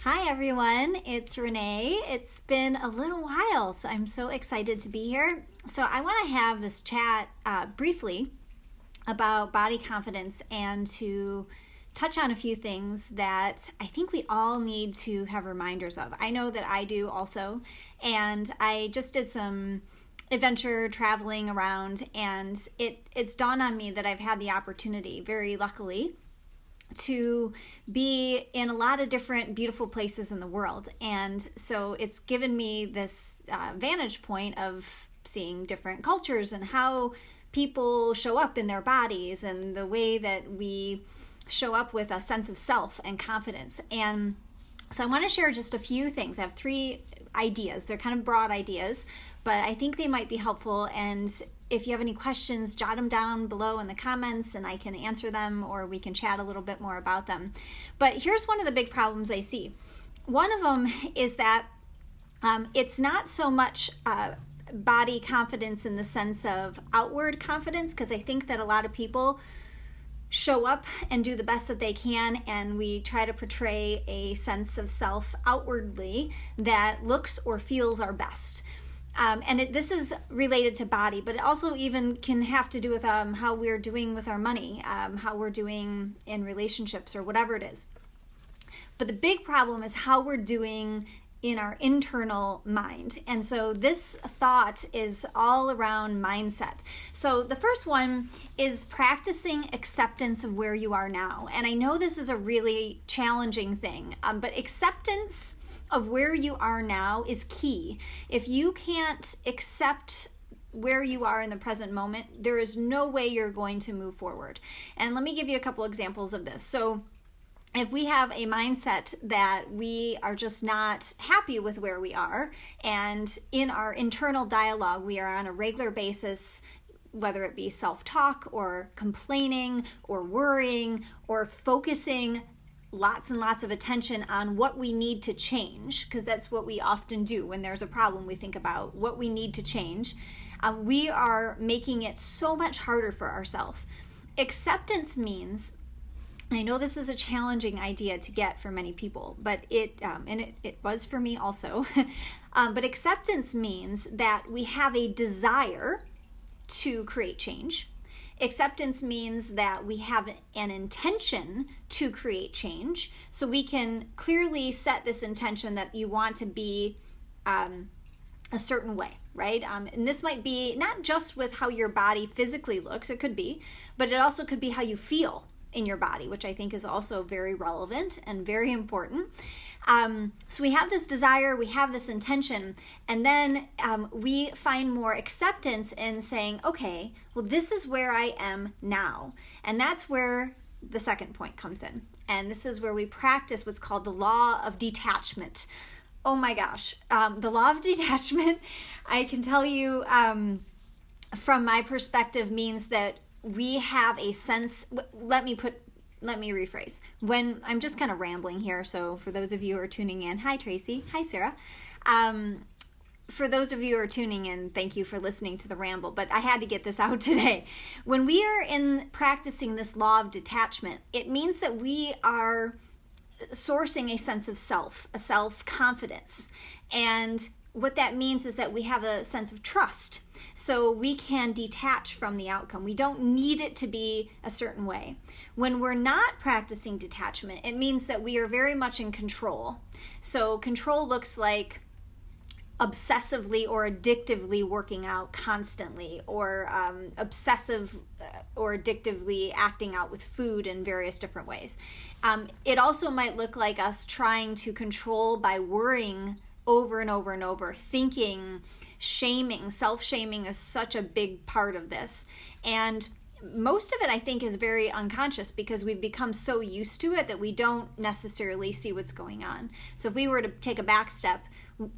Hi everyone, it's Renee. It's been a little while, so I'm so excited to be here. So I want to have this chat briefly about body confidence and to touch on a few things that I think we all need to have reminders of. I know that I do also, and I just did some adventure traveling around, and it's dawned on me that I've had the opportunity, very luckily, to be in a lot of different beautiful places in the world. And so it's given me this vantage point of seeing different cultures and how people show up in their bodies and the way that we show up with a sense of self and confidence. And so I want to share just a few things. I have 3 ideas. They're kind of broad ideas, but I think they might be helpful. And if you have any questions, jot them down below in the comments and I can answer them, or we can chat a little bit more about them. But here's one of the big problems I see. One of them is that it's not so much body confidence in the sense of outward confidence, because I think that a lot of people show up and do the best that they can, and we try to portray a sense of self outwardly that looks or feels our best. This is related to body, but it also even can have to do with how we're doing with our money, how we're doing in relationships or whatever it is. But the big problem is how we're doing in our internal mind. And so this thought is all around mindset. So the first one is practicing acceptance of where you are now. And I know this is a really challenging thing, but acceptance of where you are now is key. If you can't accept where you are in the present moment, there is no way you're going to move forward. And let me give you a couple examples of this. So if we have a mindset that we are just not happy with where we are, and in our internal dialogue, we are on a regular basis, whether it be self-talk or complaining or worrying or focusing lots and lots of attention on what we need to change, because that's what we often do when there's a problem. We think about what we need to change. We are making it so much harder for ourselves. Acceptance means, I know this is a challenging idea to get for many people, but it was for me also. But acceptance means that we have a desire to create change. Acceptance means that we have an intention to create change, so we can clearly set this intention that you want to be a certain way, right? And this might be not just with how your body physically looks, it could be, but it also could be how you feel in your body, which I think is also very relevant and very important. So we have this desire, we have this intention, and then we find more acceptance in saying, okay, well, this is where I am now. And that's where the second point comes in. And this is where we practice what's called the law of detachment. Oh my gosh. The law of detachment, I can tell you from my perspective, means that we have a sense, let me rephrase. When I'm just kind of rambling here, so for those of you who are tuning in, hi Tracy, hi Sarah. For those of you who are tuning in, thank you for listening to the ramble, but I had to get this out today. When we are in practicing this law of detachment, it means that we are sourcing a sense of self, a self-confidence. And what that means is that we have a sense of trust. So we can detach from the outcome. We don't need it to be a certain way. When we're not practicing detachment, it means that we are very much in control. So control looks like obsessively or addictively working out constantly, or obsessive or addictively acting out with food in various different ways. It also might look like us trying to control by worrying over and over and over, thinking, shaming. Self-shaming is such a big part of this. And most of it, I think, is very unconscious because we've become so used to it that we don't necessarily see what's going on. So if we were to take a back step,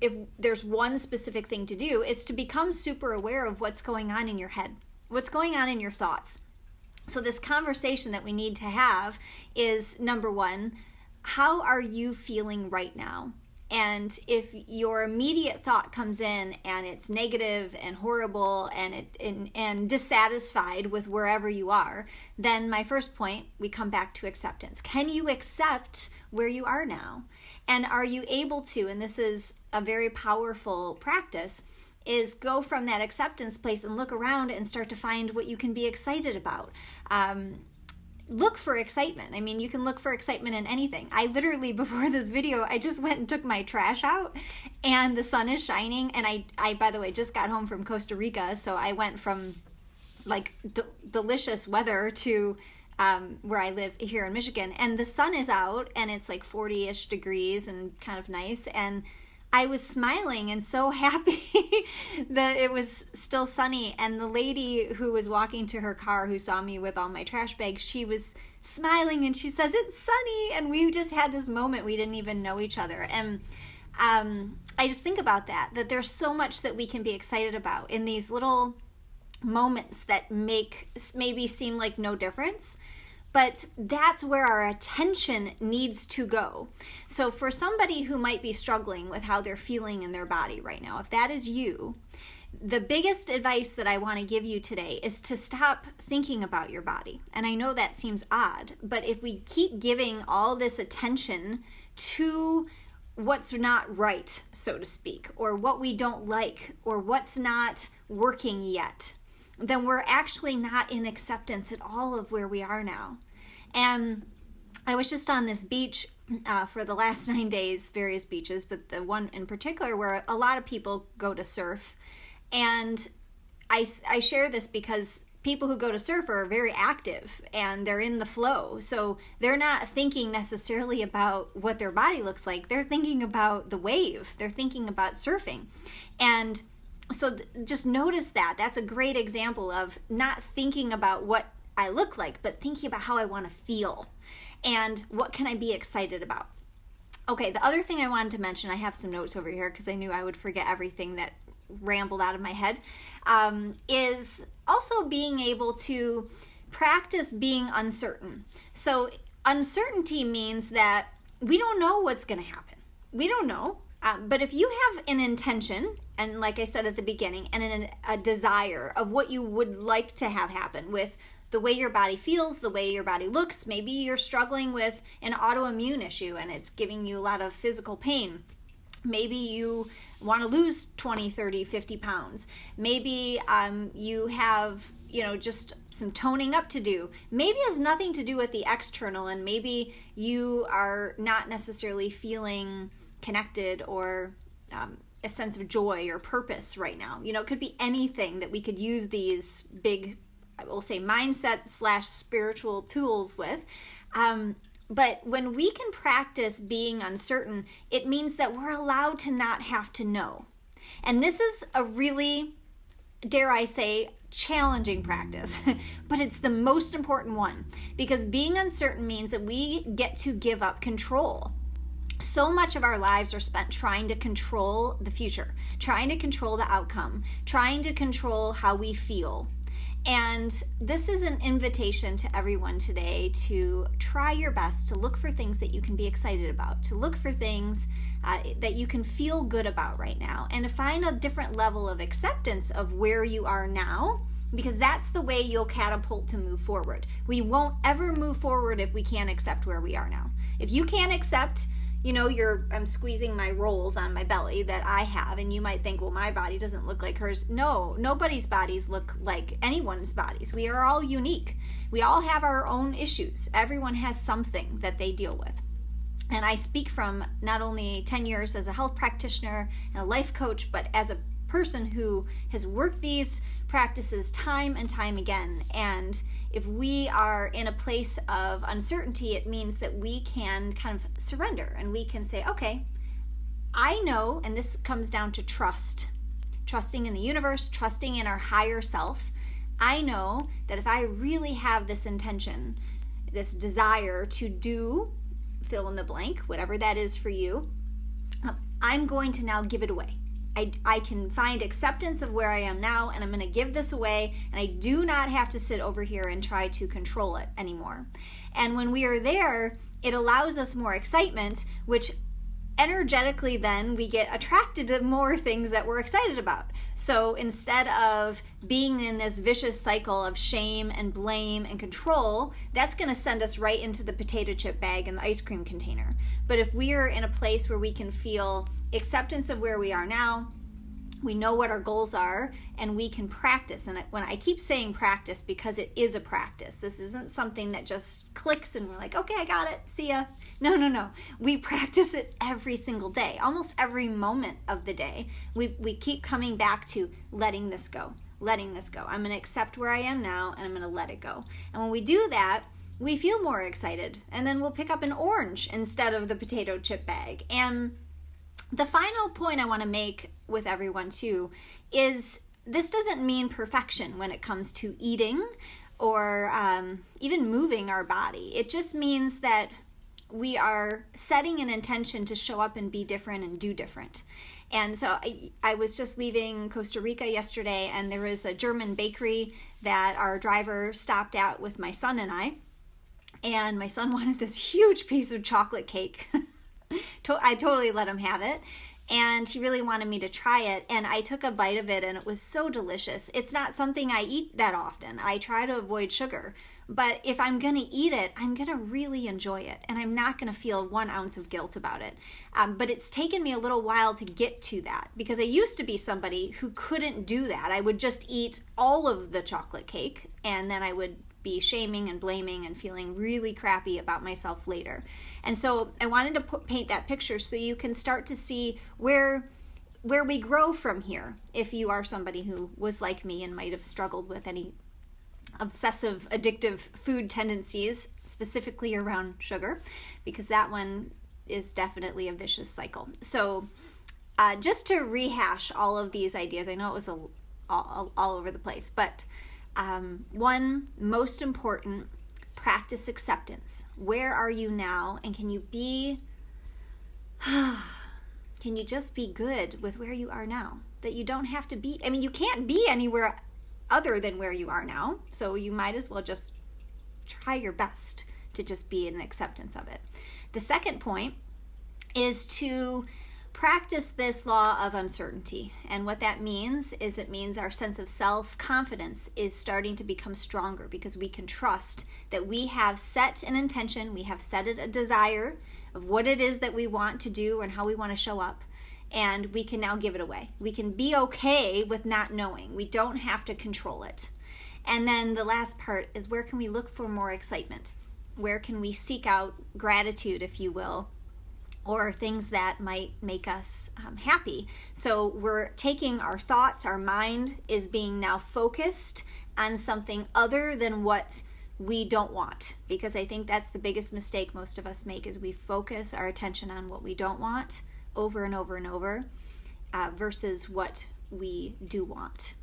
if there's one specific thing to do, is to become super aware of what's going on in your head, what's going on in your thoughts. So this conversation that we need to have is, number one, how are you feeling right now? And if your immediate thought comes in and it's negative and horrible and dissatisfied with wherever you are, then my first point, we come back to acceptance. Can you accept where you are now? And are you able to, and this is a very powerful practice, is go from that acceptance place and look around and start to find what you can be excited about. Look for excitement. I mean, you can look for excitement in anything. I literally, before this video, I just went and took my trash out and the sun is shining. And I by the way, just got home from Costa Rica. So I went from like delicious weather to where I live here in Michigan. And the sun is out and it's like 40-ish degrees and kind of nice. And I was smiling and so happy that it was still sunny. And the lady who was walking to her car, who saw me with all my trash bags, she was smiling and she says, "It's sunny." And we just had this moment. We didn't even know each other. And I just think about that there's so much that we can be excited about in these little moments that maybe seem like no difference. But that's where our attention needs to go. So for somebody who might be struggling with how they're feeling in their body right now, if that is you, the biggest advice that I want to give you today is to stop thinking about your body. And I know that seems odd, but if we keep giving all this attention to what's not right, so to speak, or what we don't like, or what's not working yet, then we're actually not in acceptance at all of where we are now. And I was just on this beach for the last 9 days, various beaches, but the one in particular where a lot of people go to surf. And I share this because people who go to surf are very active and they're in the flow. So they're not thinking necessarily about what their body looks like. They're thinking about the wave. They're thinking about surfing. And so just notice that. That's a great example of not thinking about what I look like, but thinking about how I want to feel and what can I be excited about. Okay, the other thing I wanted to mention, I have some notes over here because I knew I would forget everything that rambled out of my head, is also being able to practice being uncertain. So uncertainty means that we don't know what's going to happen. We don't know. But if you have an intention, and like I said at the beginning, and a desire of what you would like to have happen with the way your body feels, the way your body looks, maybe you're struggling with an autoimmune issue and it's giving you a lot of physical pain. Maybe you want to lose 20, 30, 50 pounds. Maybe you have, just some toning up to do. Maybe it has nothing to do with the external, and maybe you are not necessarily feeling connected or a sense of joy or purpose right now. It could be anything that we could use these big, I will say, mindset/spiritual tools with. But when we can practice being uncertain, it means that we're allowed to not have to know. And this is a really, dare I say, challenging practice, but it's the most important one, because being uncertain means that we get to give up control. So much of our lives are spent trying to control the future, trying to control the outcome, trying to control how we feel. And this is an invitation to everyone today to try your best to look for things that you can be excited about, to look for things that you can feel good about right now, and to find a different level of acceptance of where you are now, because that's the way you'll catapult to move forward. We won't ever move forward if we can't accept where we are now. If you can't accept, I'm squeezing my rolls on my belly that I have, and you might think, well, my body doesn't look like hers. No, nobody's bodies look like anyone's bodies. We are all unique. We all have our own issues. Everyone has something that they deal with. And I speak from not only 10 years as a health practitioner and a life coach, but as a person who has worked these practices time and time again. And if we are in a place of uncertainty, it means that we can kind of surrender and we can say, okay, I know, and this comes down to trusting in the universe, trusting in our higher self. I know that if I really have this intention, this desire to do, fill in the blank, whatever that is for you, I'm going to now give it away. I can find acceptance of where I am now, and I'm going to give this away, and I do not have to sit over here and try to control it anymore. And when we are there, it allows us more excitement, which energetically then we get attracted to more things that we're excited about. So instead of being in this vicious cycle of shame and blame and control, that's going to send us right into the potato chip bag and the ice cream container. But if we are in a place where we can feel acceptance of where we are now, we know what our goals are, and we can practice. And when I keep saying practice, because it is a practice. This isn't something that just clicks and we're like, okay, I got it, see ya. No. We practice it every single day, almost every moment of the day. We keep coming back to letting this go. I'm going to accept where I am now, and I'm going to let it go. And when we do that, we feel more excited. And then we'll pick up an orange instead of the potato chip bag. And the final point I want to make with everyone too is this doesn't mean perfection when it comes to eating or even moving our body. It just means that we are setting an intention to show up and be different and do different. And so I was just leaving Costa Rica yesterday, and there was a German bakery that our driver stopped at with my son and I. And my son wanted this huge piece of chocolate cake. I totally let him have it, and he really wanted me to try it, and I took a bite of it, and it was so delicious. It's not something I eat that often. I try to avoid sugar, but if I'm going to eat it, I'm going to really enjoy it, and I'm not going to feel 1 ounce of guilt about it. But it's taken me a little while to get to that, because I used to be somebody who couldn't do that. I would just eat all of the chocolate cake, and then I would be shaming and blaming and feeling really crappy about myself later. And so I wanted to paint that picture so you can start to see where we grow from here. If you are somebody who was like me and might have struggled with any obsessive addictive food tendencies, specifically around sugar, because that one is definitely a vicious cycle. So just to rehash all of these ideas, I know it was all over the place, but one, most important, practice acceptance. Where are you now? And can you just be good with where you are now? That you don't have to be, you can't be anywhere other than where you are now. So you might as well just try your best to just be in acceptance of it. The second point is to practice this law of uncertainty. And what that means is it means our sense of self-confidence is starting to become stronger, because we can trust that we have set an intention, we have set a desire of what it is that we want to do and how we want to show up, and we can now give it away. We can be okay with not knowing. We don't have to control it. And then the last part is, where can we look for more excitement? Where can we seek out gratitude, if you will, or things that might make us happy? So we're taking our thoughts, our mind is being now focused on something other than what we don't want. Because I think that's the biggest mistake most of us make, is we focus our attention on what we don't want over and over and over versus what we do want.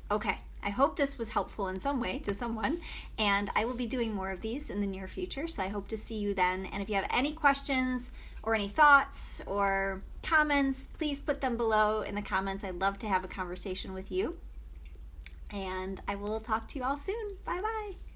Okay, I hope this was helpful in some way to someone, and I will be doing more of these in the near future, so I hope to see you then. And if you have any questions or any thoughts or comments, please put them below in the comments. I'd love to have a conversation with you, and I will talk to you all soon. Bye-bye.